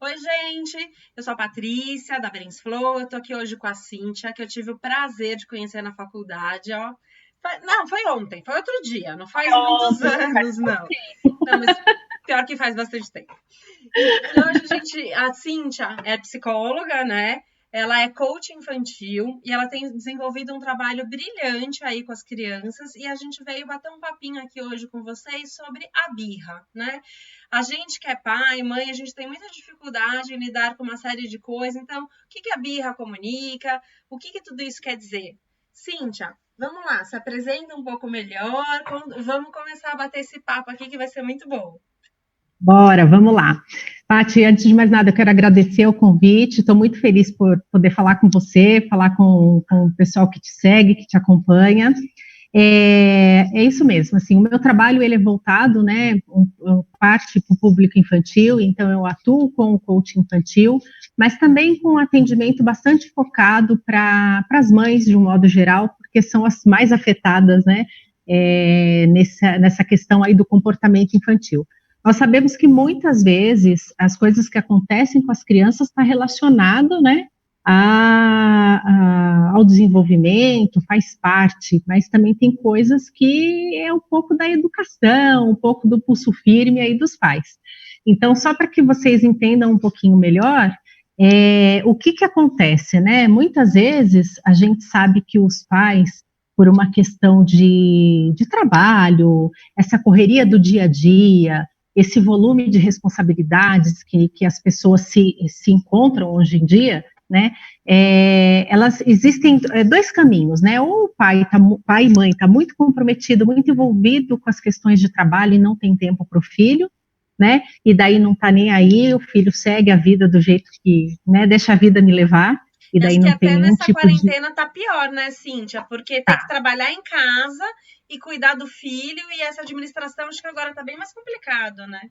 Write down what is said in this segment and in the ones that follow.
Oi, gente! Eu sou a Patrícia, da Berens Flow. Eu tô aqui hoje com a Cíntia, que eu tive o prazer de conhecer na faculdade, ó. Não, foi ontem, foi outro dia, não faz muitos anos, não. Não, mas pior que faz bastante tempo. E hoje a Cíntia é psicóloga, né? Ela é coach infantil e ela tem desenvolvido um trabalho brilhante aí com as crianças e a gente veio bater um papinho aqui hoje com vocês sobre a birra, né? A gente que é pai, mãe, a gente tem muita dificuldade em lidar com uma série de coisas, então o que a birra comunica? O que tudo isso quer dizer? Cíntia, vamos lá, se apresenta um pouco melhor, vamos começar a bater esse papo aqui que vai ser muito bom. Bora, vamos lá. Paty, antes de mais nada, eu quero agradecer o convite, estou muito feliz por poder falar com você, falar com o pessoal que te segue, que te acompanha. É isso mesmo, assim, o meu trabalho ele é voltado, né, parte para o público infantil, então eu atuo com o coaching infantil, mas também com um atendimento bastante focado para as mães, de um modo geral, porque são as mais afetadas, né, nessa questão aí do comportamento infantil. Nós sabemos que muitas vezes as coisas que acontecem com as crianças estão relacionadas, né, ao desenvolvimento, faz parte, mas também tem coisas que é um pouco da educação, um pouco do pulso firme aí dos pais. Então, só para que vocês entendam um pouquinho melhor, o que acontece, né? Muitas vezes a gente sabe que os pais, por uma questão de trabalho, essa correria do dia a dia, esse volume de responsabilidades que as pessoas se encontram hoje em dia, né? Elas existem dois caminhos, né? Ou o pai e mãe está muito comprometido, muito envolvido com as questões de trabalho e não tem tempo para o filho, né? E daí não está nem aí, o filho segue a vida do jeito que, né? Deixa a vida me levar. E Acho daí que não tem até nenhum nessa tipo de. quarentena tá pior, né, Cíntia? Porque ter que Tá. trabalhar em casa e cuidar do filho e essa administração, acho que agora tá bem mais complicado, né?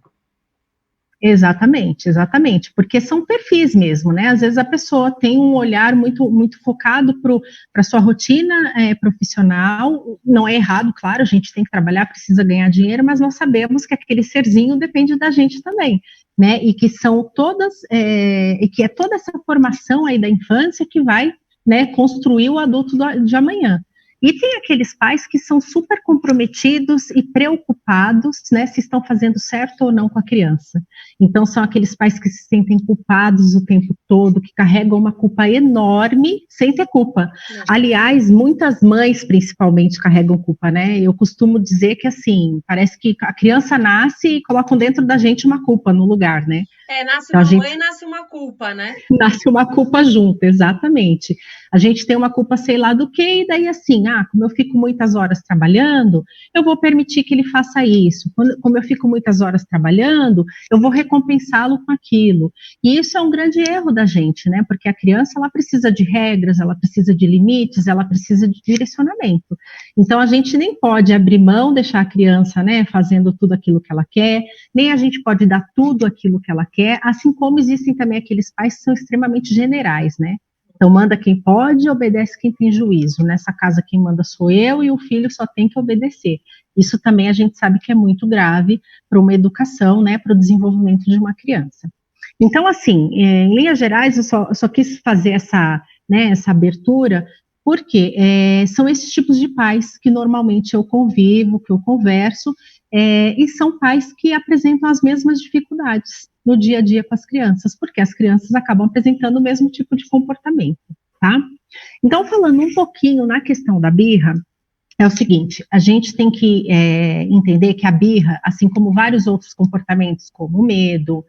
Exatamente, exatamente, porque são perfis mesmo, né? Às vezes a pessoa tem um olhar muito focado para a sua rotina profissional, não é errado, claro, a gente tem que trabalhar, precisa ganhar dinheiro, mas nós sabemos que aquele serzinho depende da gente também, né? E que são todas, e que é toda essa formação aí da infância que vai, né, construir o adulto de amanhã. E tem aqueles pais que são super comprometidos e preocupados, né, se estão fazendo certo ou não com a criança. Então, são aqueles pais que se sentem culpados o tempo todo, que carregam uma culpa enorme sem ter culpa. Aliás, muitas mães, principalmente, carregam culpa, né? Eu costumo dizer que, assim, parece que a criança nasce e colocam dentro da gente uma culpa no lugar, né? Nasce Então, a uma gente mãe, nasce uma culpa, né? nasce uma culpa junto, exatamente. A gente tem uma culpa sei lá do que, e daí assim, como eu fico muitas horas trabalhando, eu vou permitir que ele faça isso. Como eu fico muitas horas trabalhando, eu vou recompensá-lo com aquilo. E isso é um grande erro da gente, né? Porque a criança, ela precisa de regras, ela precisa de limites, ela precisa de direcionamento. Então, a gente nem pode abrir mão, deixar a criança, né, fazendo tudo aquilo que ela quer, nem a gente pode dar tudo aquilo que ela quer, assim como existem também aqueles pais que são extremamente generais, né? Então, manda quem pode, obedece quem tem juízo. Nessa casa, quem manda sou eu e o filho só tem que obedecer. Isso também a gente sabe que é muito grave para uma educação, né, para o desenvolvimento de uma criança. Então, assim, em linhas gerais, eu só quis fazer essa abertura, porque são esses tipos de pais que normalmente eu convivo, que eu converso, e são pais que apresentam as mesmas dificuldades no dia a dia com as crianças, porque as crianças acabam apresentando o mesmo tipo de comportamento, tá? Então, falando um pouquinho na questão da birra, é o seguinte, a gente tem que entender que a birra, assim como vários outros comportamentos, como o medo,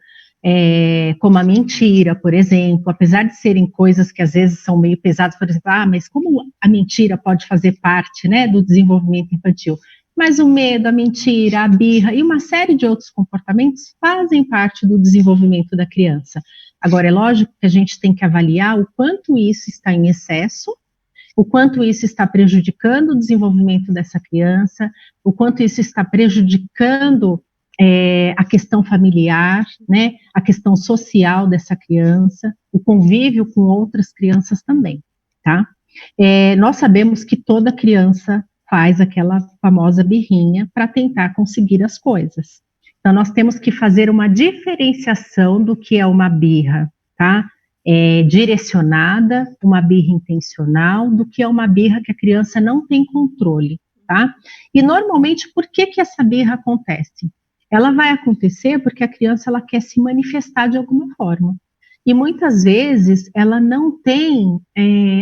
como a mentira, por exemplo, apesar de serem coisas que às vezes são meio pesadas, por exemplo, mas como a mentira pode fazer parte, né, do desenvolvimento infantil? Mas o medo, a mentira, a birra e uma série de outros comportamentos fazem parte do desenvolvimento da criança. Agora, é lógico que a gente tem que avaliar o quanto isso está em excesso, o quanto isso está prejudicando o desenvolvimento dessa criança, o quanto isso está prejudicando a questão familiar, né, a questão social dessa criança, o convívio com outras crianças também, tá? Nós sabemos que toda criança faz aquela famosa birrinha para tentar conseguir as coisas. Então, nós temos que fazer uma diferenciação do que é uma birra, tá? Direcionada, uma birra intencional, do que é uma birra que a criança não tem controle, tá? E, normalmente, por que essa birra acontece? Ela vai acontecer porque a criança ela quer se manifestar de alguma forma. E muitas vezes ela não tem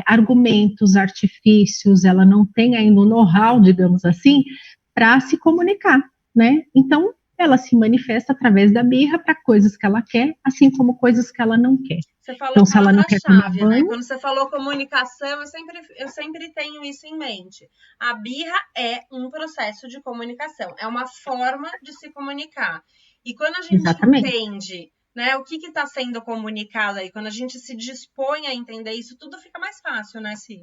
argumentos, artifícios, ela não tem ainda o know-how, digamos assim, para se comunicar, né? Então, ela se manifesta através da birra para coisas que ela quer, assim como coisas que ela não quer. Você falou então, se ela não quer tomar banho, né? Quando você falou comunicação, eu sempre tenho isso em mente. A birra é um processo de comunicação, é uma forma de se comunicar. E quando a gente entende, né, o que está sendo comunicado aí, quando a gente se dispõe a entender isso, tudo fica mais fácil, né, Si?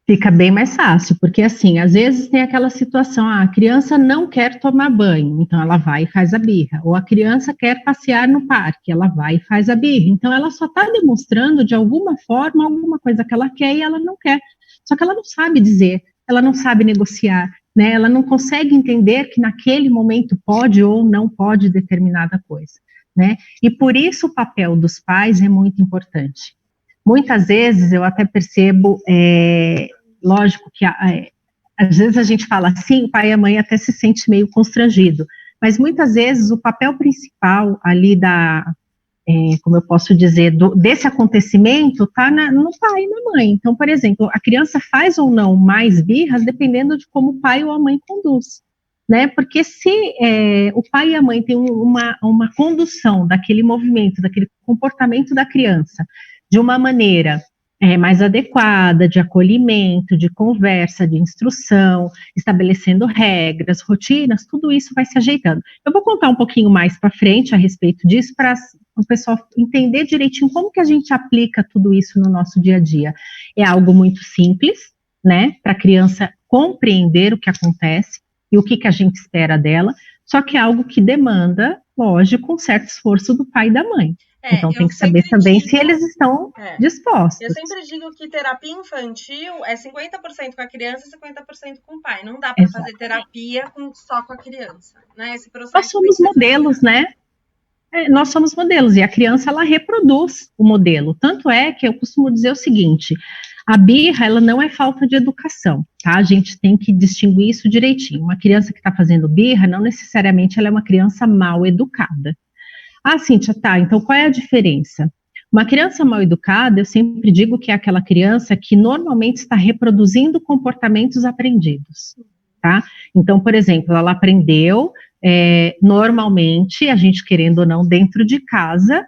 Fica bem mais fácil, porque assim, às vezes tem aquela situação, a criança não quer tomar banho, então ela vai e faz a birra, ou a criança quer passear no parque, ela vai e faz a birra, então ela só está demonstrando de alguma forma alguma coisa que ela quer e ela não quer, só que ela não sabe dizer, ela não sabe negociar, né, ela não consegue entender que naquele momento pode ou não pode determinada coisa, né, e por isso o papel dos pais é muito importante. Muitas vezes eu até percebo, lógico que às vezes a gente fala assim, o pai e a mãe até se sente meio constrangido, mas muitas vezes o papel principal ali como eu posso dizer, desse acontecimento está no pai e na mãe. Então, por exemplo, a criança faz ou não mais birras dependendo de como o pai ou a mãe conduz, né? Porque se o pai e a mãe têm uma condução daquele movimento, daquele comportamento da criança, de uma maneira mais adequada, de acolhimento, de conversa, de instrução, estabelecendo regras, rotinas, tudo isso vai se ajeitando. Eu vou contar um pouquinho mais para frente a respeito disso, para o pessoal entender direitinho como que a gente aplica tudo isso no nosso dia a dia. É algo muito simples, né, para a criança compreender o que acontece e o que a gente espera dela, só que é algo que demanda, lógico, um certo esforço do pai e da mãe. Então tem que saber também se eles estão dispostos. Eu sempre digo que terapia infantil é 50% com a criança e 50% com o pai. Não dá para fazer terapia só com a criança, né? Esse processo nós somos modelos, né? Nós somos modelos e a criança ela reproduz o modelo. Tanto é que eu costumo dizer o seguinte: a birra ela não é falta de educação, tá? A gente tem que distinguir isso direitinho. Uma criança que está fazendo birra não necessariamente ela é uma criança mal educada. Ah, Cíntia, tá, então qual é a diferença? Uma criança mal educada, eu sempre digo que é aquela criança que normalmente está reproduzindo comportamentos aprendidos, tá? Então, por exemplo, ela aprendeu, normalmente, a gente querendo ou não, dentro de casa,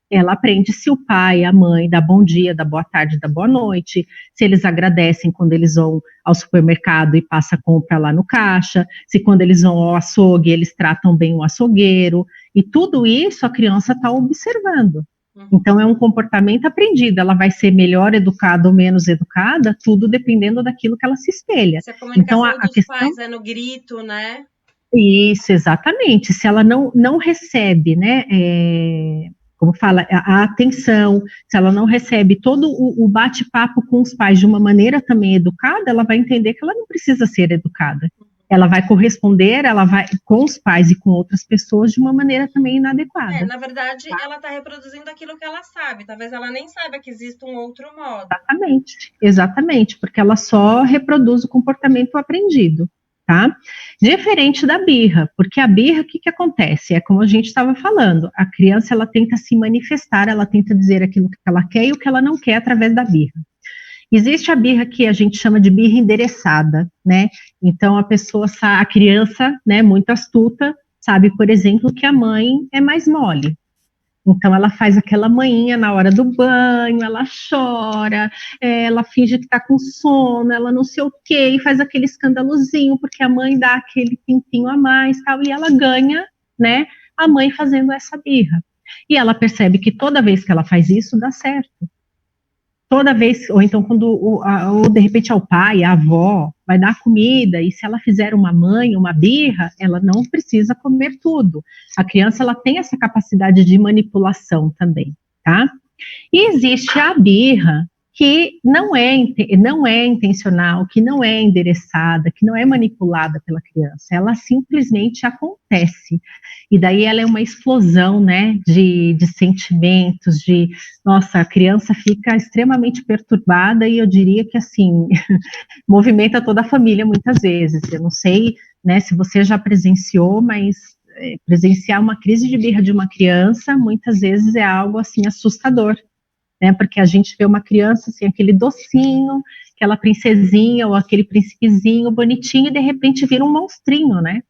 ela aprende se o pai, a mãe dá bom dia, dá boa tarde, dá boa noite, se eles agradecem quando eles vão ao supermercado e passa a compra lá no caixa, se quando eles vão ao açougue, eles tratam bem o açougueiro, e tudo isso a criança está observando. Então é um comportamento aprendido, ela vai ser melhor educada ou menos educada, tudo dependendo daquilo que ela se espelha. Se a comunicação então, dos pais é no grito, né? Isso, exatamente. Se ela não recebe, né, como fala, a atenção, se ela não recebe todo o bate-papo com os pais de uma maneira também educada, ela vai entender que ela não precisa ser educada. Ela vai corresponder, ela vai com os pais e com outras pessoas de uma maneira também inadequada. Na verdade, ela está reproduzindo aquilo que ela sabe. Talvez ela nem saiba que existe um outro modo. Exatamente, porque ela só reproduz o comportamento aprendido, tá? Diferente da birra, porque a birra, o que acontece? É como a gente estava falando, a criança, ela tenta se manifestar, ela tenta dizer aquilo que ela quer e o que ela não quer através da birra. Existe a birra que a gente chama de birra endereçada, né? Então a criança, né, muito astuta, sabe, por exemplo, que a mãe é mais mole. Então ela faz aquela manhinha na hora do banho, ela chora, ela finge que está com sono, ela não sei o quê, e faz aquele escandalozinho, porque a mãe dá aquele tempinho a mais, tal, e ela ganha, né, a mãe fazendo essa birra. E ela percebe que toda vez que ela faz isso, dá certo. Toda vez, ou então quando, ou de repente ao pai, a avó, vai dar comida, e se ela fizer uma manha, uma birra, ela não precisa comer tudo. A criança, ela tem essa capacidade de manipulação também, tá? E existe a birra, que não é intencional, que não é endereçada, que não é manipulada pela criança, ela simplesmente acontece. E daí ela é uma explosão, né, de sentimentos, nossa, a criança fica extremamente perturbada e eu diria que, assim, movimenta toda a família muitas vezes. Eu não sei, né, se você já presenciou, mas presenciar uma crise de birra de uma criança, muitas vezes é algo, assim, assustador. Né, porque a gente vê uma criança assim, aquele docinho, aquela princesinha ou aquele príncipezinho bonitinho e de repente vira um monstrinho, né?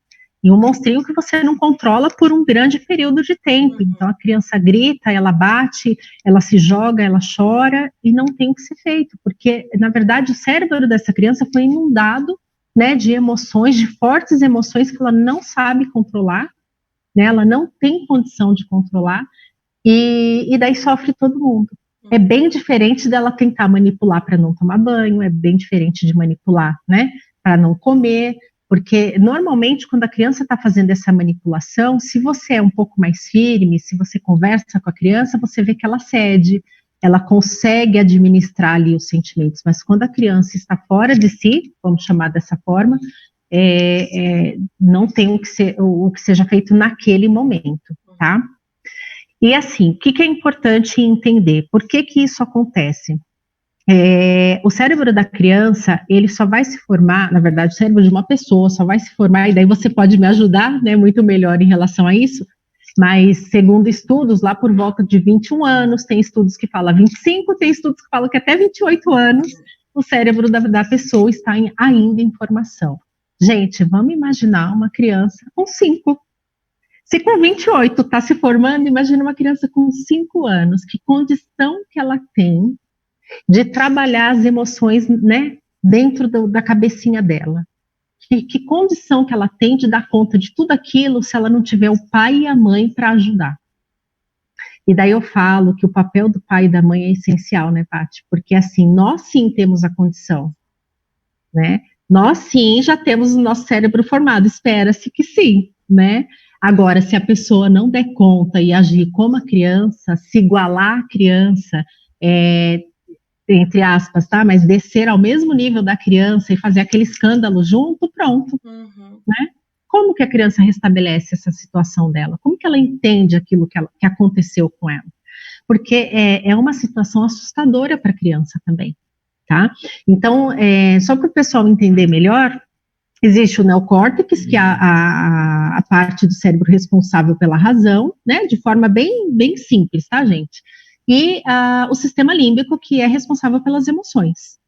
E um monstrinho que você não controla por um grande período de tempo. Então a criança grita, ela bate, ela se joga, ela chora e não tem o que ser feito, porque na verdade o cérebro dessa criança foi inundado, né, de emoções, de fortes emoções que ela não sabe controlar, né? Ela não tem condição de controlar e daí sofre todo mundo. É bem diferente dela tentar manipular para não tomar banho, é bem diferente de manipular, né, para não comer, porque normalmente quando a criança está fazendo essa manipulação, se você é um pouco mais firme, se você conversa com a criança, você vê que ela cede, ela consegue administrar ali os sentimentos, mas quando a criança está fora de si, vamos chamar dessa forma, não tem o que seja feito naquele momento, tá? E assim, o que é importante entender? Por que isso acontece? O cérebro da criança, ele só vai se formar, na verdade, o cérebro de uma pessoa só vai se formar, e daí você pode me ajudar, né, muito melhor em relação a isso, mas segundo estudos, lá por volta de 21 anos, tem estudos que falam 25, tem estudos que falam que até 28 anos, o cérebro da pessoa está ainda em formação. Gente, vamos imaginar uma criança com 5. Se com 28 está se formando, imagina uma criança com 5 anos, que condição que ela tem de trabalhar as emoções, né, dentro da cabecinha dela. Que condição que ela tem de dar conta de tudo aquilo se ela não tiver o pai e a mãe para ajudar. E daí eu falo que o papel do pai e da mãe é essencial, né, Paty? Porque assim, nós sim temos a condição, né? Nós sim já temos o nosso cérebro formado, espera-se que sim, né? Agora, se a pessoa não der conta e agir como a criança, se igualar à criança, entre aspas, tá? Mas descer ao mesmo nível da criança e fazer aquele escândalo junto, pronto, né? Como que a criança restabelece essa situação dela? Como que ela entende aquilo que aconteceu com ela? Porque é uma situação assustadora para a criança também, tá? Então, só para o pessoal entender melhor, existe o neocórtex, que é a parte do cérebro responsável pela razão, né, de forma bem, bem simples, tá, gente? E o sistema límbico, que é responsável pelas emoções.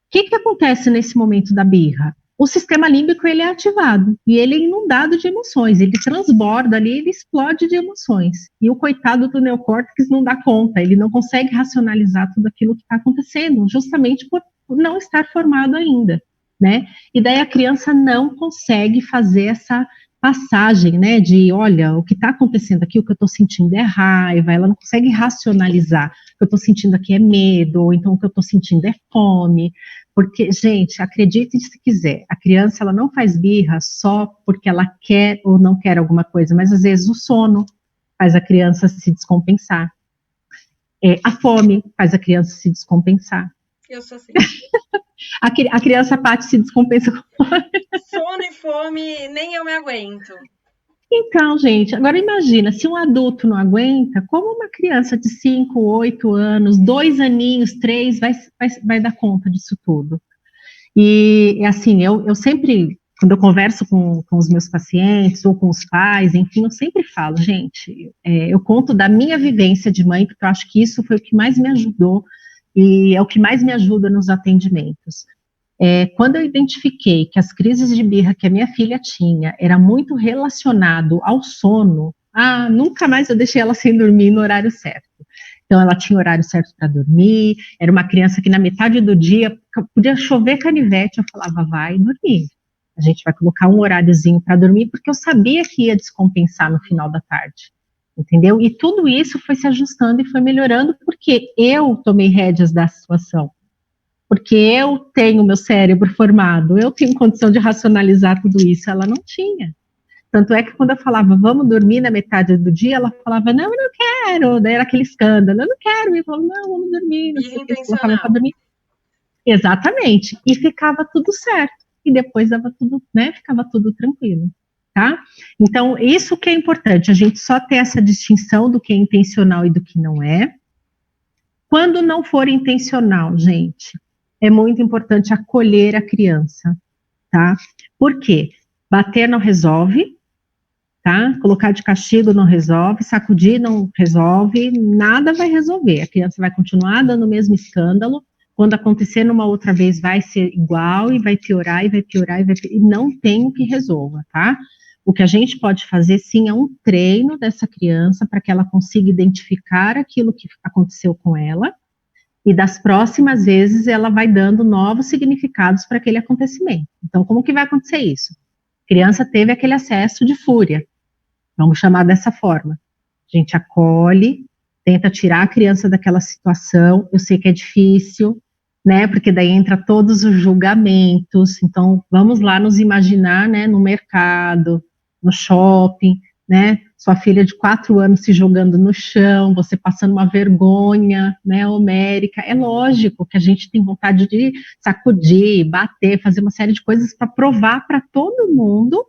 O que acontece nesse momento da birra? O sistema límbico, ele é ativado, e ele é inundado de emoções, ele transborda ali, ele explode de emoções. E o coitado do neocórtex não dá conta, ele não consegue racionalizar tudo aquilo que está acontecendo, justamente por não estar formado ainda. Né? E daí a criança não consegue fazer essa passagem, né, de, olha, o que está acontecendo aqui, o que eu estou sentindo é raiva, ela não consegue racionalizar, o que eu estou sentindo aqui é medo, ou então o que eu estou sentindo é fome, porque, gente, acredite se quiser, a criança, ela não faz birra só porque ela quer ou não quer alguma coisa, mas às vezes o sono faz a criança se descompensar, a fome faz a criança se descompensar. Eu sou assim. A criança Paty se descompensa com fome. Sono e fome, nem eu me aguento. Então, gente, agora imagina, se um adulto não aguenta, como uma criança de 5, 8 anos, 2 aninhos, 3, vai dar conta disso tudo? E assim, eu sempre, quando eu converso com os meus pacientes, ou com os pais, enfim, eu sempre falo, gente, eu conto da minha vivência de mãe, porque eu acho que isso foi o que mais me ajudou, e é o que mais me ajuda nos atendimentos. Quando eu identifiquei que as crises de birra que a minha filha tinha era muito relacionado ao sono, nunca mais eu deixei ela sem dormir no horário certo. Então, ela tinha horário certo para dormir, era uma criança que na metade do dia podia chover canivete, eu falava, vai dormir. A gente vai colocar um horáriozinho para dormir, porque eu sabia que ia descompensar no final da tarde. Entendeu? E tudo isso foi se ajustando e foi melhorando porque eu tomei rédeas da situação. Porque eu tenho meu cérebro formado, eu tenho condição de racionalizar tudo isso, ela não tinha. Tanto é que quando eu falava, vamos dormir na metade do dia, ela falava, não, eu não quero. Daí era aquele escândalo, eu não quero. E eu falava, não, vamos dormir, não sei o que. Eles colocavam para Intencional. dormir. Exatamente. E ficava tudo certo. E depois dava tudo, né? Ficava tudo tranquilo. Tá? Então, isso que é importante, a gente só ter essa distinção do que é intencional e do que não é. Quando não for intencional, gente, é muito importante acolher a criança, tá? Por quê? Bater não resolve, tá? Colocar de castigo não resolve, sacudir não resolve, nada vai resolver. A criança vai continuar dando o mesmo escândalo. Quando acontecer numa outra vez, vai ser igual e vai piorar e vai piorar e não tem o que resolva, tá? O que a gente pode fazer, sim, é um treino dessa criança para que ela consiga identificar aquilo que aconteceu com ela e das próximas vezes ela vai dando novos significados para aquele acontecimento. Então, como que vai acontecer isso? A criança teve aquele acesso de fúria, vamos chamar dessa forma. A gente acolhe, tenta tirar a criança daquela situação. Eu sei que é difícil, né? Porque daí entra todos os julgamentos. Então, vamos lá nos imaginar, né? No mercado, no shopping, né? Sua filha de 4 anos se jogando no chão, você passando uma vergonha, né? Homérica. É lógico que a gente tem vontade de sacudir, bater, fazer uma série de coisas para provar para todo mundo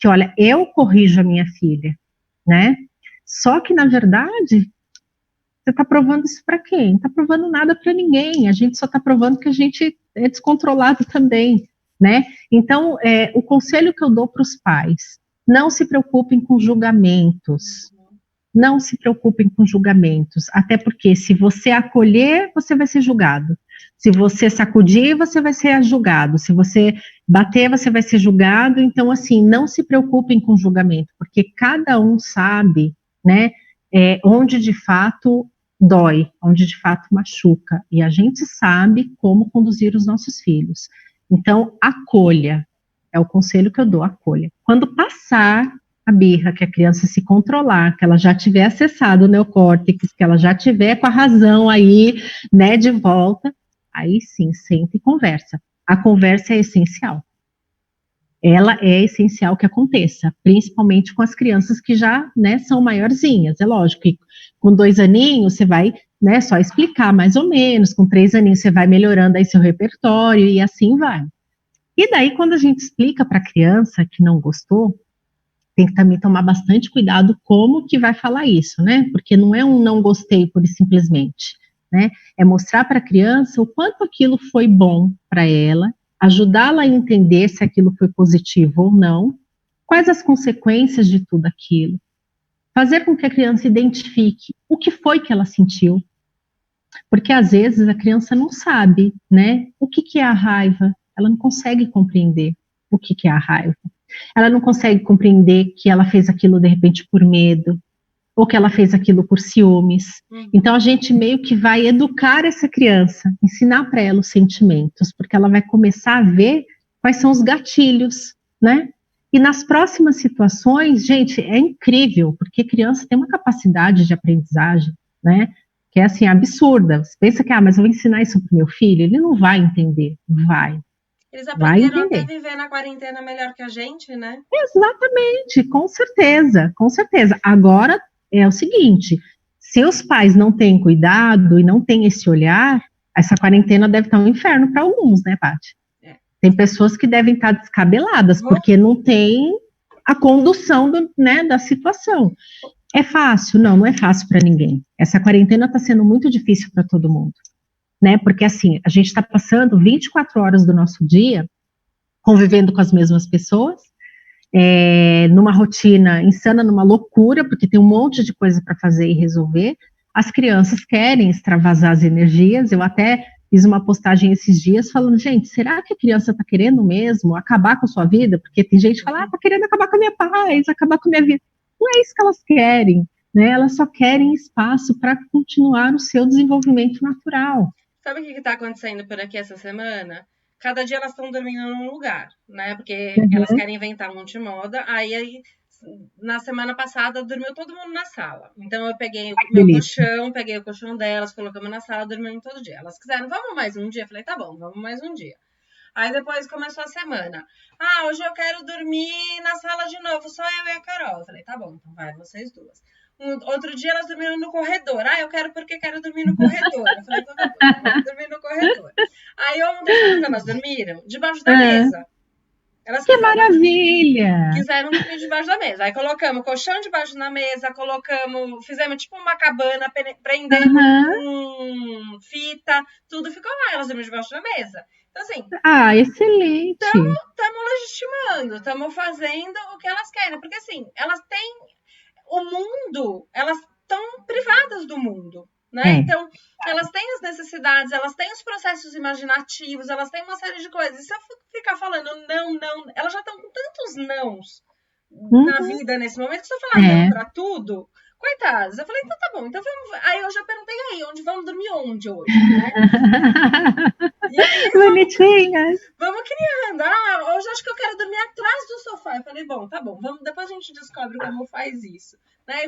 que, olha, eu corrijo a minha filha, né? Só que, na verdade, você está provando isso para quem? Não está provando nada para ninguém. A gente só está provando que a gente é descontrolado também, né? Então, o conselho que eu dou para os pais: não se preocupem com julgamentos. Não se preocupem com julgamentos. Até porque, se você acolher, você vai ser julgado. Se você sacudir, você vai ser julgado. Se você bater, você vai ser julgado. Então, assim, não se preocupem com julgamento, porque cada um sabe, né, onde de fato dói, onde de fato machuca. E a gente sabe como conduzir os nossos filhos. Então, acolha. É o conselho que eu dou, acolha. Quando passar a birra, que a criança se controlar, que ela já tiver acessado o neocórtex, que ela já tiver com a razão aí, né, de volta, aí sim, senta e conversa. A conversa é essencial. Ela é essencial que aconteça, principalmente com as crianças que já, né, são maiorzinhas. É lógico que com 2 aninhos você vai, né, só explicar mais ou menos, com 3 aninhos você vai melhorando aí seu repertório e assim vai. E daí, quando a gente explica para a criança que não gostou, tem que também tomar bastante cuidado como que vai falar isso, né? Porque não é um não gostei por simplesmente, né? É mostrar para a criança o quanto aquilo foi bom para ela, ajudá-la a entender se aquilo foi positivo ou não, quais as consequências de tudo aquilo, fazer com que a criança identifique o que foi que ela sentiu, porque às vezes a criança não sabe, né? O que que é a raiva? Ela não consegue compreender o que que é a raiva. Ela não consegue compreender que ela fez aquilo de repente por medo, ou que ela fez aquilo por ciúmes. Então a gente meio que vai educar essa criança, ensinar para ela os sentimentos, porque ela vai começar a ver quais são os gatilhos, né? E nas próximas situações, gente, é incrível, porque criança tem uma capacidade de aprendizagem, né? Que é assim, absurda. Você pensa que, mas eu vou ensinar isso pro meu filho, ele não vai entender. Eles Vai aprenderam até entender. viver na quarentena melhor que a gente, né? Exatamente, com certeza, com certeza. Agora é o seguinte: se os pais não têm cuidado e não têm esse olhar, essa quarentena deve estar um inferno para alguns, né, Paty? É. Tem pessoas que devem estar descabeladas, porque não tem a condução né, da situação. É fácil? Não, não é fácil para ninguém. Essa quarentena está sendo muito difícil para todo mundo, né? Porque assim, a gente está passando 24 horas do nosso dia convivendo com as mesmas pessoas, numa rotina insana, numa loucura, porque tem um monte de coisa para fazer e resolver. As crianças querem extravasar as energias. Eu até fiz uma postagem esses dias falando, gente, será que a criança está querendo mesmo acabar com a sua vida? Porque tem gente que fala, está querendo acabar com a minha paz, acabar com a minha vida. Não é isso que elas querem, né? Elas só querem espaço para continuar o seu desenvolvimento natural. Sabe o que está acontecendo por aqui essa semana? Cada dia elas estão dormindo num lugar, né? Porque elas querem inventar um monte de moda. Aí, na semana passada, dormiu todo mundo na sala. Então, eu peguei o meu colchão, peguei o colchão delas, colocamos na sala, dormimos todo dia. Elas quiseram, vamos mais um dia? Eu falei, tá bom, vamos mais um dia. Aí depois começou a semana. Hoje eu quero dormir na sala de novo, só eu e a Carol. Eu falei, tá bom, então vai, vocês duas. Outro dia elas dormiram no corredor. Eu quero porque quero dormir no corredor. Eu falei, então tá bom, então vamos dormir no corredor. Aí ontem, sabe onde elas dormiram? Debaixo da mesa. Elas que maravilha! Quiseram dormir debaixo da mesa. Aí colocamos colchão debaixo da mesa, fizemos tipo uma cabana, prendendo com fita, tudo ficou lá, elas dormiram debaixo da mesa. Então, assim. Excelente! Estamos legitimando, estamos fazendo o que elas querem, porque assim, elas têm o mundo, elas estão privadas do mundo. Né? Então, elas têm as necessidades, elas têm os processos imaginativos, elas têm uma série de coisas. E se eu ficar falando não, elas já estão com tantos nãos na vida nesse momento, que se eu falar não pra tudo, coitadas. Eu falei, então tá bom, então vamos. Aí eu já perguntei vamos dormir onde hoje, né? E aí, vamos criando. Hoje acho que eu quero dormir atrás do sofá. Eu falei, bom, tá bom, depois a gente descobre como faz isso. Né?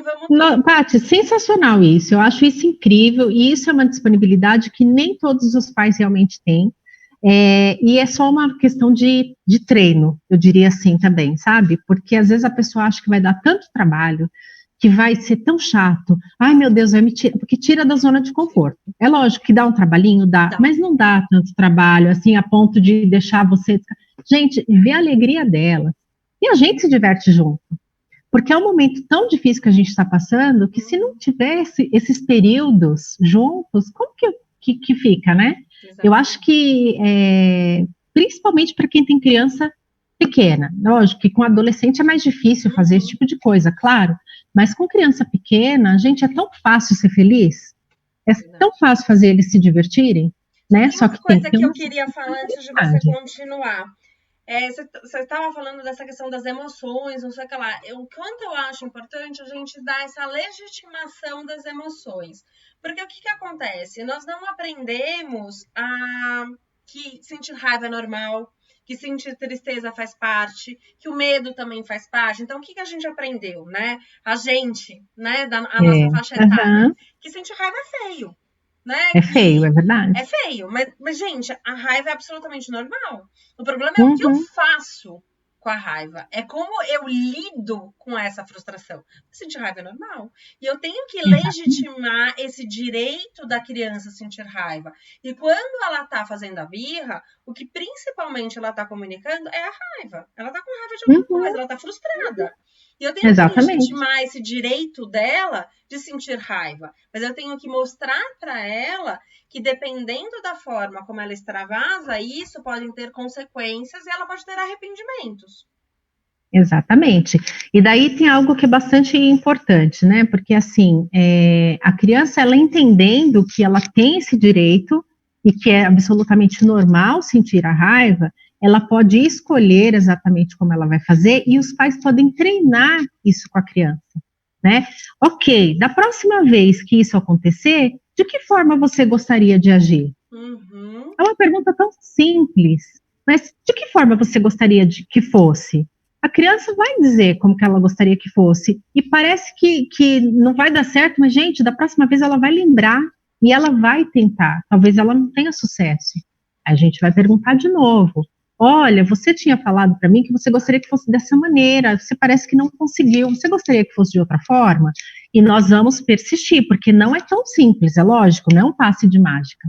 Paty, sensacional isso, eu acho isso incrível, e isso é uma disponibilidade que nem todos os pais realmente têm, e é só uma questão de treino, eu diria assim também, sabe? Porque às vezes a pessoa acha que vai dar tanto trabalho, que vai ser tão chato, meu Deus, vai me tirar, porque tira da zona de conforto. É lógico que dá um trabalhinho, dá, mas não dá tanto trabalho, assim, a ponto de deixar você... Gente, vê a alegria dela, e a gente se diverte junto. Porque é um momento tão difícil que a gente está passando, que se não tivesse esses períodos juntos, como que fica, né? Exatamente. Eu acho que, principalmente para quem tem criança pequena, lógico que com adolescente é mais difícil fazer esse tipo de coisa, claro, mas com criança pequena, gente, é tão fácil ser feliz, é tão fácil fazer eles se divertirem, né? Só que tem que eu queria falar antes de você continuar. Você estava falando dessa questão das emoções, não sei o que lá. Quanto eu acho importante a gente dar essa legitimação das emoções. Porque o que acontece? Nós não aprendemos que sentir raiva é normal, que sentir tristeza faz parte, que o medo também faz parte. Então, o que a gente aprendeu, né? A gente, né, a nossa faixa etária, que sentir raiva é feio. Né? É feio, é verdade. É feio, mas, gente, a raiva é absolutamente normal. O problema é o que eu faço com a raiva. É como eu lido com essa frustração. Sentir raiva é normal. E eu tenho que legitimar esse direito da criança a sentir raiva. E quando ela tá fazendo a birra, o que principalmente ela tá comunicando é a raiva. Ela tá com raiva de alguma coisa, ela tá frustrada. E eu tenho que legitimar esse direito dela de sentir raiva. Mas eu tenho que mostrar para ela que, dependendo da forma como ela extravasa, isso pode ter consequências e ela pode ter arrependimentos. Exatamente. E daí tem algo que é bastante importante, né? Porque, assim, a criança, ela entendendo que ela tem esse direito e que é absolutamente normal sentir a raiva, ela pode escolher exatamente como ela vai fazer e os pais podem treinar isso com a criança, né? Ok, da próxima vez que isso acontecer, de que forma você gostaria de agir? É uma pergunta tão simples, mas de que forma você gostaria que fosse? A criança vai dizer como que ela gostaria que fosse, e parece que não vai dar certo, mas, gente, da próxima vez ela vai lembrar e ela vai tentar. Talvez ela não tenha sucesso. A gente vai perguntar de novo. Olha, você tinha falado para mim que você gostaria que fosse dessa maneira, você parece que não conseguiu, você gostaria que fosse de outra forma? E nós vamos persistir, porque não é tão simples, é lógico, não é um passe de mágica.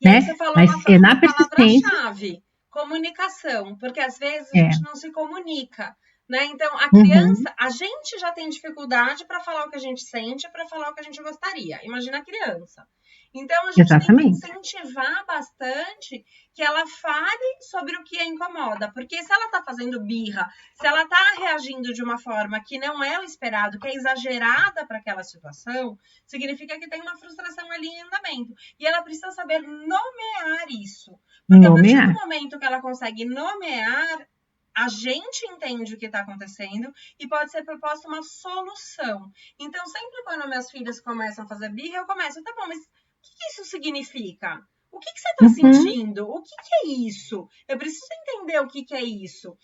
E aí você falou uma palavra-chave, comunicação, porque às vezes a gente não se comunica, né? Então, a criança, a gente já tem dificuldade para falar o que a gente sente, para falar o que a gente gostaria. Imagina a criança. Então, a gente tem que incentivar bastante que ela fale sobre o que a incomoda. Porque se ela está fazendo birra, se ela está reagindo de uma forma que não é o esperado, que é exagerada para aquela situação, significa que tem uma frustração ali em andamento. E ela precisa saber nomear isso. Porque a partir do momento que ela consegue nomear, a gente entende o que está acontecendo e pode ser proposta uma solução. Então, sempre quando minhas filhas começam a fazer birra, eu começo, tá bom, mas o que isso significa? O que você está sentindo? O que é isso? Eu preciso entender o que é isso.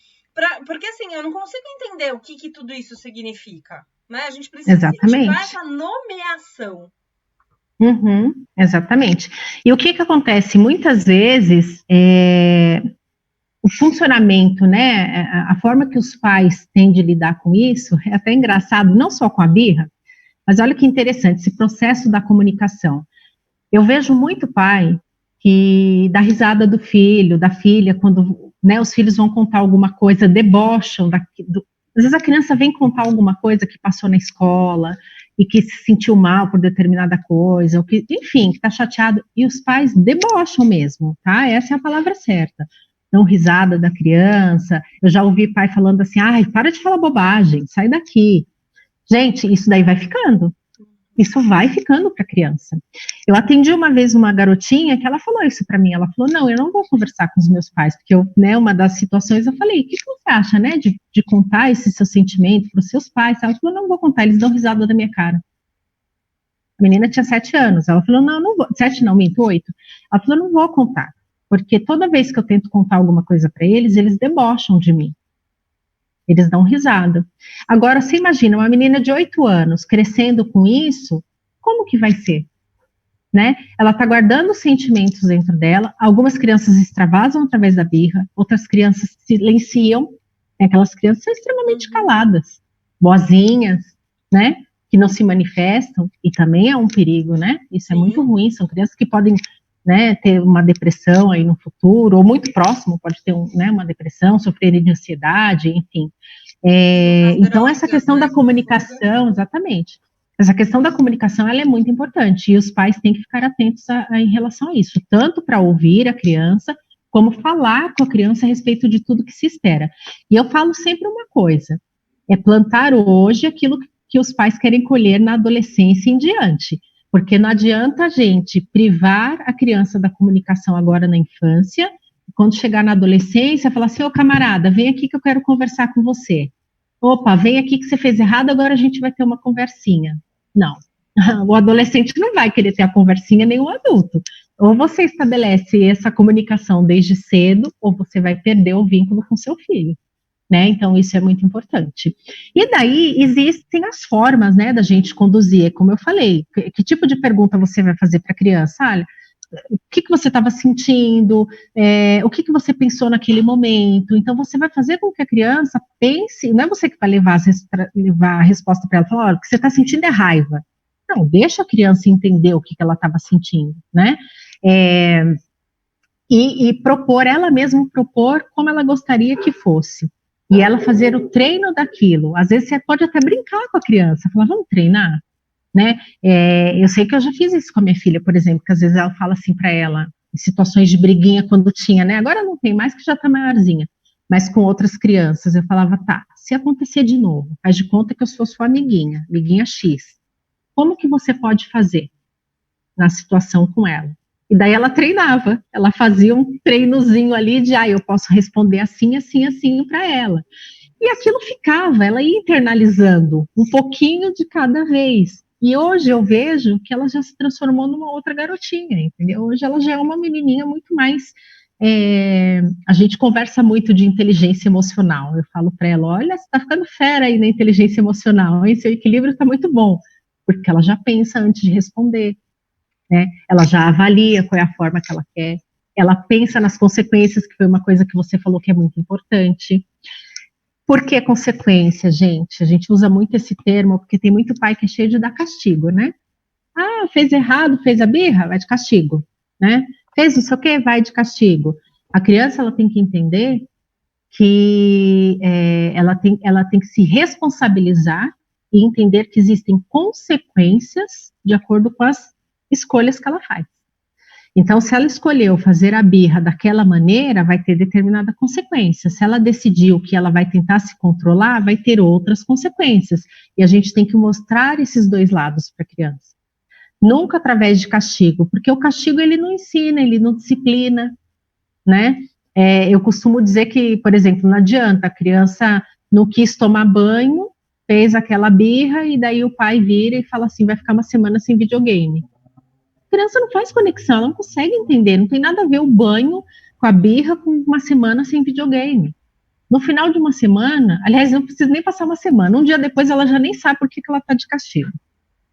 Porque, assim, eu não consigo entender o que tudo isso significa. Né? A gente precisa incentivar essa nomeação. Exatamente. E o que acontece? Muitas vezes, o funcionamento, né, a forma que os pais têm de lidar com isso, é até engraçado, não só com a birra, mas olha que interessante, esse processo da comunicação. Eu vejo muito pai que dá risada do filho, da filha, quando, né, os filhos vão contar alguma coisa, debocham, às vezes a criança vem contar alguma coisa que passou na escola, e que se sentiu mal por determinada coisa, ou que, enfim, que está chateado, e os pais debocham mesmo, tá? Essa é a palavra certa. Dão risada da criança. Eu já ouvi pai falando assim, ai, para de falar bobagem, sai daqui. Gente, isso daí vai ficando. Isso vai ficando para a criança. Eu atendi uma vez uma garotinha que ela falou isso para mim. Ela falou, não, eu não vou conversar com os meus pais, porque eu, né, uma das situações eu falei, o que você acha, né, de contar esse seu sentimento para os seus pais? Ela falou, não vou contar, eles dão risada da minha cara. A menina tinha 7 anos. Ela falou, não vou. 7 não, minto, 8. Ela falou, não vou contar, porque toda vez que eu tento contar alguma coisa para eles, eles debocham de mim. Eles dão risada. Agora, você imagina uma menina de 8 anos crescendo com isso, como que vai ser? Né? Ela está guardando sentimentos dentro dela. Algumas crianças extravasam através da birra, outras crianças silenciam. Aquelas crianças são extremamente caladas, boazinhas, né? Que não se manifestam, e também é um perigo, né? Isso é muito ruim. São crianças que podem, né, ter uma depressão aí no futuro, ou muito próximo, pode ter né, uma depressão, sofrer de ansiedade, enfim. Então, essa questão da comunicação, exatamente, essa questão da comunicação, ela é muito importante, e os pais têm que ficar atentos em relação a isso, tanto para ouvir a criança, como falar com a criança a respeito de tudo que se espera. E eu falo sempre uma coisa, é plantar hoje aquilo que os pais querem colher na adolescência em diante. Porque não adianta a gente privar a criança da comunicação agora na infância, quando chegar na adolescência, falar assim, ô camarada, vem aqui que eu quero conversar com você. Opa, vem aqui que você fez errado, agora a gente vai ter uma conversinha. Não, o adolescente não vai querer ter a conversinha, nem o adulto. Ou você estabelece essa comunicação desde cedo, ou você vai perder o vínculo com seu filho. Né? Então, isso é muito importante. E daí, existem as formas, né, da gente conduzir, como eu falei, que tipo de pergunta você vai fazer para a criança? Olha, o que você estava sentindo, o que você pensou naquele momento? Então, você vai fazer com que a criança pense, não é você que vai levar a resposta para ela, falar, olha, o que você está sentindo é raiva. Não, deixa a criança entender o que ela estava sentindo, né? E propor, ela mesma propor como ela gostaria que fosse. E ela fazer o treino daquilo. Às vezes você pode até brincar com a criança, falar, vamos treinar, né? Eu sei que eu já fiz isso com a minha filha, por exemplo, que às vezes ela fala assim para ela, em situações de briguinha quando tinha, né? Agora não tem mais, que já tá maiorzinha. Mas com outras crianças, eu falava, tá, se acontecer de novo, faz de conta que eu sou sua amiguinha, amiguinha X. Como que você pode fazer na situação com ela? E daí ela treinava, ela fazia um treinozinho ali de, eu posso responder assim, assim, assim para ela. E aquilo ficava, ela ia internalizando um pouquinho de cada vez. E hoje eu vejo que ela já se transformou numa outra garotinha, entendeu? Hoje ela já é uma menininha muito mais... a gente conversa muito de inteligência emocional. Eu falo para ela, olha, você está ficando fera aí na inteligência emocional, hein? Seu equilíbrio está muito bom. Porque ela já pensa antes de responder. Né? Ela já avalia qual é a forma que ela quer, ela pensa nas consequências, que foi uma coisa que você falou que é muito importante. Por que consequência, gente? A gente usa muito esse termo, porque tem muito pai que é cheio de dar castigo, né? Fez errado, fez a birra, vai de castigo, né? Fez não sei o quê, vai de castigo. A criança, ela tem que entender que ela tem que se responsabilizar e entender que existem consequências de acordo com as escolhas que ela faz. Então, se ela escolheu fazer a birra daquela maneira, vai ter determinada consequência. Se ela decidiu que ela vai tentar se controlar, vai ter outras consequências. E a gente tem que mostrar esses dois lados para a criança. Nunca através de castigo, porque o castigo ele não ensina, ele não disciplina, né? Eu costumo dizer que, por exemplo, não adianta, a criança não quis tomar banho, fez aquela birra e daí o pai vira e fala assim, vai ficar uma semana sem videogame. A criança não faz conexão, ela não consegue entender, não tem nada a ver o banho com a birra com uma semana sem videogame. No final de uma semana, aliás, não precisa nem passar uma semana, um dia depois ela já nem sabe por que ela está de castigo.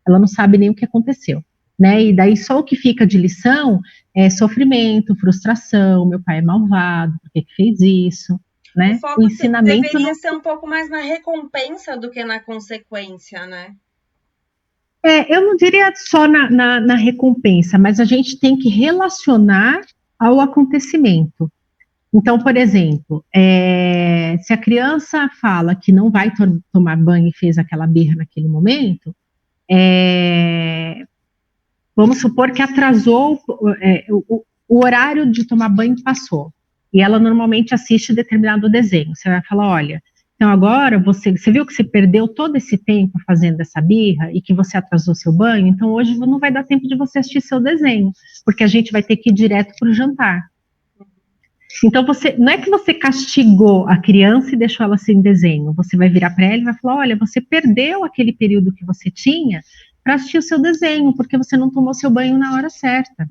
Ela não sabe nem o que aconteceu. né? E daí só o que fica de lição é sofrimento, frustração, meu pai é malvado, por que fez isso, O né? O foco ensinamento deveria não. ser um pouco mais na recompensa do que na consequência, né? Eu não diria só na recompensa, mas a gente tem que relacionar ao acontecimento. Então, por exemplo, se a criança fala que não vai tomar banho e fez aquela birra naquele momento, vamos supor que atrasou, o horário de tomar banho passou, e ela normalmente assiste determinado desenho. Você vai falar, olha, então agora você viu que você perdeu todo esse tempo fazendo essa birra e que você atrasou seu banho, então hoje não vai dar tempo de você assistir seu desenho, porque a gente vai ter que ir direto para o jantar. Então, não é que você castigou a criança e deixou ela sem desenho. Você vai virar para ela e vai falar, olha, você perdeu aquele período que você tinha para assistir o seu desenho, porque você não tomou seu banho na hora certa.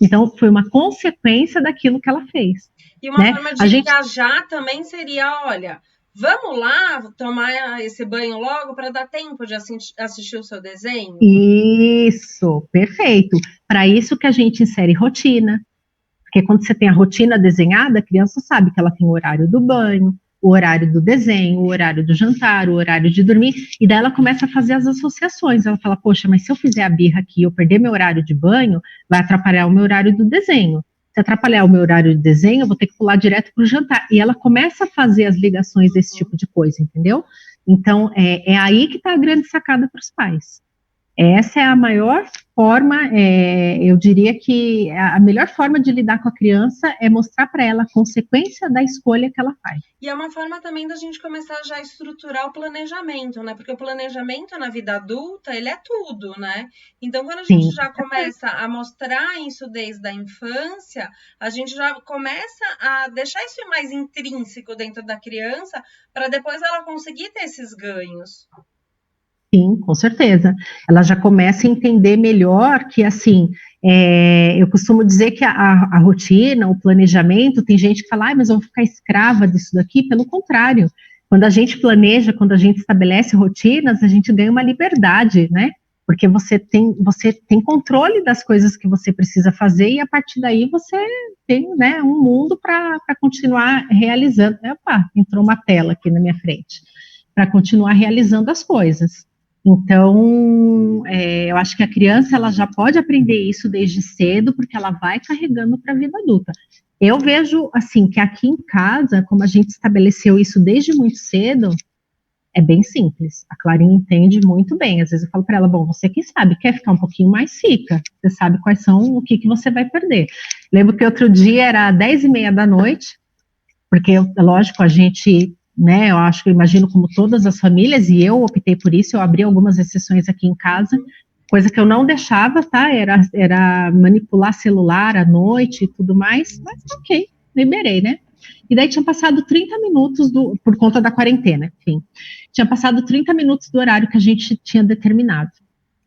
Então, foi uma consequência daquilo que ela fez. E uma forma de engajar também seria, olha, vamos lá tomar esse banho logo para dar tempo de assistir o seu desenho? Isso, perfeito. Para isso que a gente insere rotina. Porque quando você tem a rotina desenhada, a criança sabe que ela tem o horário do banho, o horário do desenho, o horário do jantar, o horário de dormir, e daí ela começa a fazer as associações. Ela fala, poxa, mas se eu fizer a birra aqui e eu perder meu horário de banho, vai atrapalhar o meu horário do desenho. Se atrapalhar o meu horário de desenho, eu vou ter que pular direto para o jantar. E ela começa a fazer as ligações desse tipo de coisa, entendeu? Então, é aí que está a grande sacada para os pais. Essa é a maior forma, eu diria que a melhor forma de lidar com a criança é mostrar para ela a consequência da escolha que ela faz. E é uma forma também da gente começar já a estruturar o planejamento, né? Porque o planejamento na vida adulta, ele é tudo, né? Então, quando a gente já começa a mostrar isso desde a infância, a gente já começa a deixar isso mais intrínseco dentro da criança, para depois ela conseguir ter esses ganhos. Sim, com certeza. Ela já começa a entender melhor que, assim, eu costumo dizer que a rotina, o planejamento, tem gente que fala, mas eu vou ficar escrava disso daqui. Pelo contrário, quando a gente planeja, quando a gente estabelece rotinas, a gente ganha uma liberdade, né? Porque você tem controle das coisas que você precisa fazer e a partir daí você tem, né, um mundo para continuar realizando. Opa, entrou uma tela aqui na minha frente. Para continuar realizando as coisas. Então, eu acho que a criança ela já pode aprender isso desde cedo, porque ela vai carregando para a vida adulta. Eu vejo, assim, que aqui em casa, como a gente estabeleceu isso desde muito cedo, é bem simples. A Clarinha entende muito bem. Às vezes eu falo para ela, bom, você que sabe, quer ficar um pouquinho mais, fica. Você sabe quais são, o que você vai perder. Lembro que outro dia era 10h30 da noite, porque, lógico, a gente... né, eu acho que eu imagino como todas as famílias, e eu optei por isso, eu abri algumas exceções aqui em casa, coisa que eu não deixava, tá, era manipular celular à noite e tudo mais, mas ok, liberei, né, e daí tinha passado 30 minutos, por conta da quarentena, enfim, tinha passado 30 minutos do horário que a gente tinha determinado,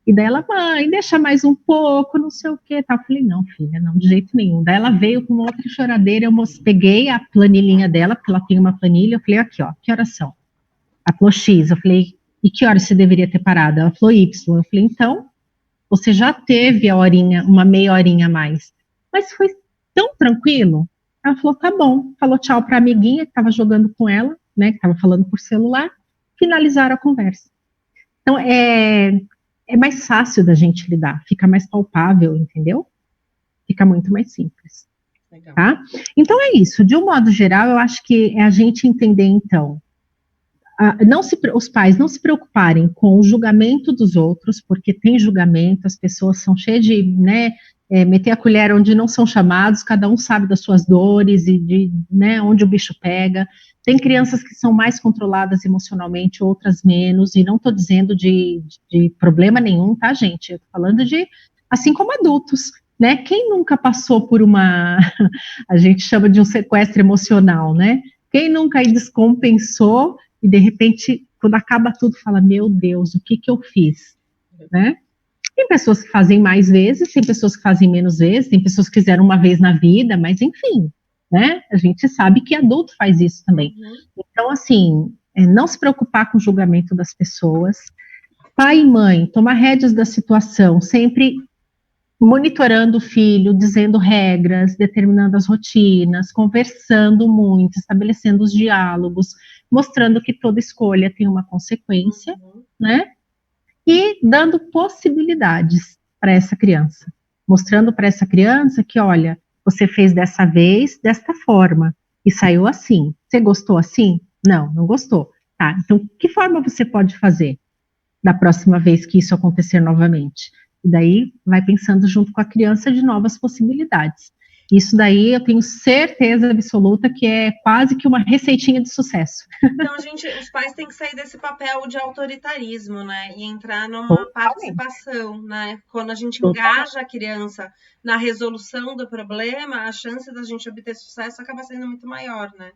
e daí ela, mãe, deixa mais um pouco, não sei o que, tá. Eu falei, não, filha, não, de jeito nenhum. Daí ela veio com outra choradeira, eu peguei a planilhinha dela, porque ela tem uma planilha, eu falei, aqui, ó, que horas são? Ela falou X, eu falei, e que horas você deveria ter parado? Ela falou Y, eu falei, então, você já teve a horinha, uma meia horinha a mais, mas foi tão tranquilo. Ela falou, tá bom, falou tchau pra amiguinha que tava jogando com ela, né, que tava falando por celular, finalizaram a conversa. Então, é mais fácil da gente lidar, fica mais palpável, entendeu? Fica muito mais simples. Legal. Tá? Então é isso, de um modo geral, eu acho que é a gente entender, então, os pais não se preocuparem com o julgamento dos outros, porque tem julgamento, as pessoas são cheias de, né, meter a colher onde não são chamados, cada um sabe das suas dores e de, né, onde o bicho pega. Tem crianças que são mais controladas emocionalmente, outras menos, e não estou dizendo de problema nenhum, tá, gente? Eu estou falando de, assim como adultos, né? Quem nunca passou por a gente chama de um sequestro emocional, né? Quem nunca aí descompensou e, de repente, quando acaba tudo, fala, meu Deus, o que eu fiz, né? Tem pessoas que fazem mais vezes, tem pessoas que fazem menos vezes, tem pessoas que fizeram uma vez na vida, mas enfim, né? A gente sabe que adulto faz isso também. Então, assim, não se preocupar com o julgamento das pessoas. Pai e mãe, tomar rédeas da situação, sempre monitorando o filho, dizendo regras, determinando as rotinas, conversando muito, estabelecendo os diálogos, mostrando que toda escolha tem uma consequência, né? E dando possibilidades para essa criança, mostrando para essa criança que, olha, você fez dessa vez, desta forma, e saiu assim. Você gostou assim? Não, não gostou. Tá, então que forma você pode fazer da próxima vez que isso acontecer novamente? E daí vai pensando junto com a criança de novas possibilidades. Isso daí eu tenho certeza absoluta que é quase que uma receitinha de sucesso. Então, os pais têm que sair desse papel de autoritarismo, né? E entrar numa participação, né? Quando a gente engaja a criança na resolução do problema, a chance da gente obter sucesso acaba sendo muito maior, né?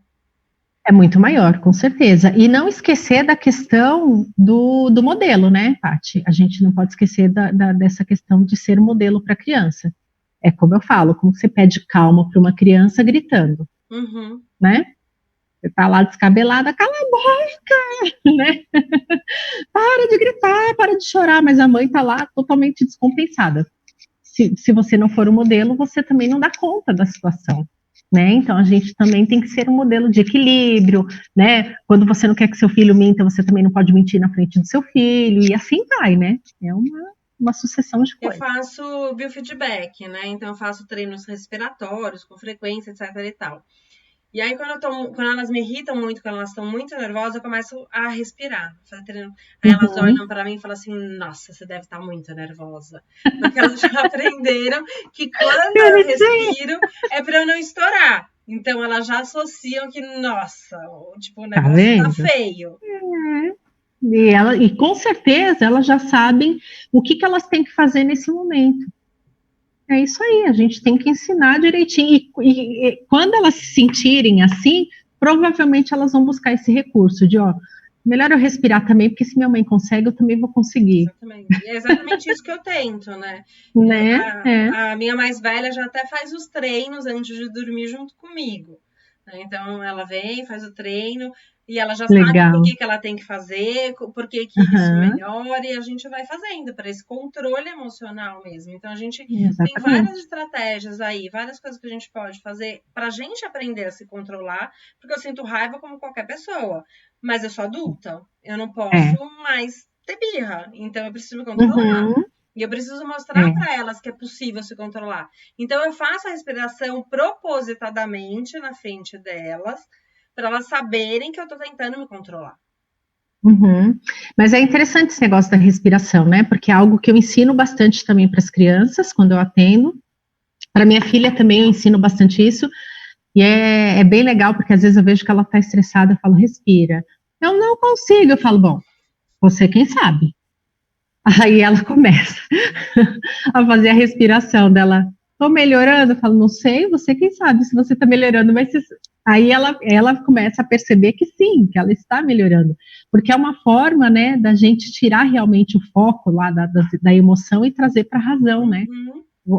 É muito maior, com certeza. E não esquecer da questão do modelo, né, Paty? A gente não pode esquecer dessa questão de ser modelo para a criança. É como eu falo, como você pede calma para uma criança gritando, né? Você tá lá descabelada, cala a boca, né? Para de gritar, para de chorar, mas a mãe tá lá totalmente descompensada. Se você não for o modelo, você também não dá conta da situação. Né? Então a gente também tem que ser um modelo de equilíbrio, né? Quando você não quer que seu filho minta, você também não pode mentir na frente do seu filho, e assim vai, né? É uma sucessão de coisas. Eu faço biofeedback, né? Então eu faço treinos respiratórios com frequência, etc e tal. E aí, quando elas me irritam muito, quando elas estão muito nervosas, eu começo a respirar. Aí elas olham pra mim e falam assim, nossa, você deve estar muito nervosa. Porque elas já aprenderam que quando eu respiro, é pra eu não estourar. Então, elas já associam que, nossa, tipo, o negócio tá feio. E com certeza, elas já sabem o que elas têm que fazer nesse momento. É isso aí, a gente tem que ensinar direitinho. E quando elas se sentirem assim, provavelmente elas vão buscar esse recurso de, ó, melhor eu respirar também, porque se minha mãe consegue, eu também vou conseguir. Exatamente. E é exatamente isso que eu tento, né? A minha mais velha já até faz os treinos antes de dormir junto comigo. Então, ela vem, faz o treino, e ela já sabe por que ela tem que fazer, por que isso melhora, e a gente vai fazendo para esse controle emocional mesmo. Então, a gente tem várias estratégias aí, várias coisas que a gente pode fazer para a gente aprender a se controlar, porque eu sinto raiva como qualquer pessoa, mas eu sou adulta, eu não posso mais ter birra, então eu preciso me controlar. E eu preciso mostrar para elas que é possível se controlar. Então, eu faço a respiração propositadamente na frente delas, para elas saberem que eu estou tentando me controlar. Mas é interessante esse negócio da respiração, né? Porque é algo que eu ensino bastante também para as crianças, quando eu atendo. Para minha filha também eu ensino bastante isso. E é bem legal, porque às vezes eu vejo que ela está estressada, eu falo, respira. Eu não consigo, eu falo, bom, você quem sabe. Aí ela começa a fazer a respiração dela. Tô melhorando? Eu falo, não sei, você quem sabe se você tá melhorando, mas aí ela começa a perceber que sim, que ela está melhorando. Porque é uma forma, né, da gente tirar realmente o foco lá da emoção e trazer para a razão, né?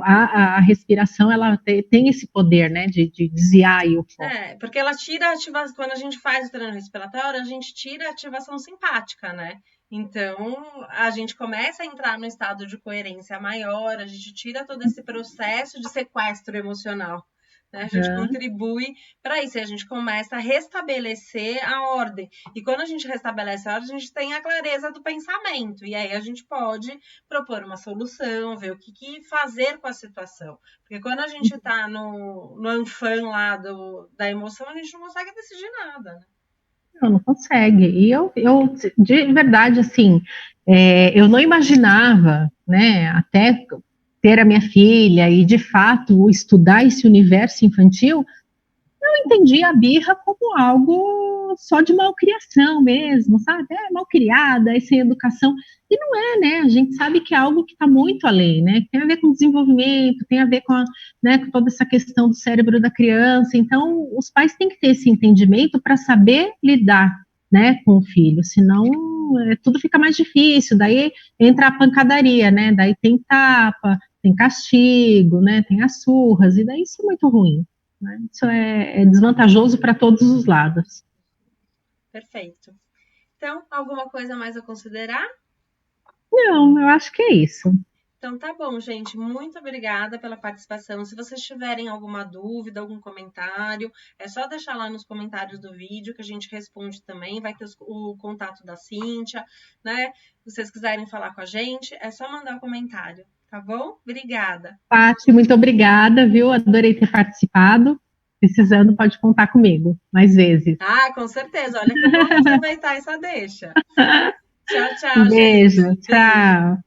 A respiração, ela tem esse poder, né, de desviar aí o foco. Porque ela tira a ativação, quando a gente faz o treino respiratório, a gente tira a ativação simpática, né? Então, a gente começa a entrar no estado de coerência maior, a gente tira todo esse processo de sequestro emocional, né? A gente contribui para isso, e a gente começa a restabelecer a ordem. E quando a gente restabelece a ordem, a gente tem a clareza do pensamento, e aí a gente pode propor uma solução, ver o que fazer com a situação. Porque quando a gente está no anfã lá da emoção, a gente não consegue decidir nada, né? Não consegue. E eu de verdade, assim, eu não imaginava, né, até ter a minha filha e, de fato, estudar esse universo infantil, eu entendi a birra como algo só de malcriação mesmo, sabe? Malcriada, sem educação. E não é, né? A gente sabe que é algo que está muito além, né? Tem a ver com desenvolvimento, tem a ver com, com toda essa questão do cérebro da criança. Então, os pais têm que ter esse entendimento para saber lidar, né, com o filho, senão tudo fica mais difícil. Daí entra a pancadaria, né? Daí tem tapa, tem castigo, né? Tem as surras, e daí isso é muito ruim. Isso é desvantajoso para todos os lados. Perfeito. Então, alguma coisa mais a considerar? Não, eu acho que é isso. Então tá bom, gente. Muito obrigada pela participação. Se vocês tiverem alguma dúvida, algum comentário, é só deixar lá nos comentários do vídeo que a gente responde também. Vai ter o contato da Cíntia, né? Se vocês quiserem falar com a gente, é só mandar o comentário, tá bom? Obrigada. Paty, muito obrigada, viu? Adorei ter participado. Precisando, pode contar comigo mais vezes. Ah, com certeza. Olha que eu vou aproveitar essa deixa. Tchau, tchau, Um beijo, gente. tchau.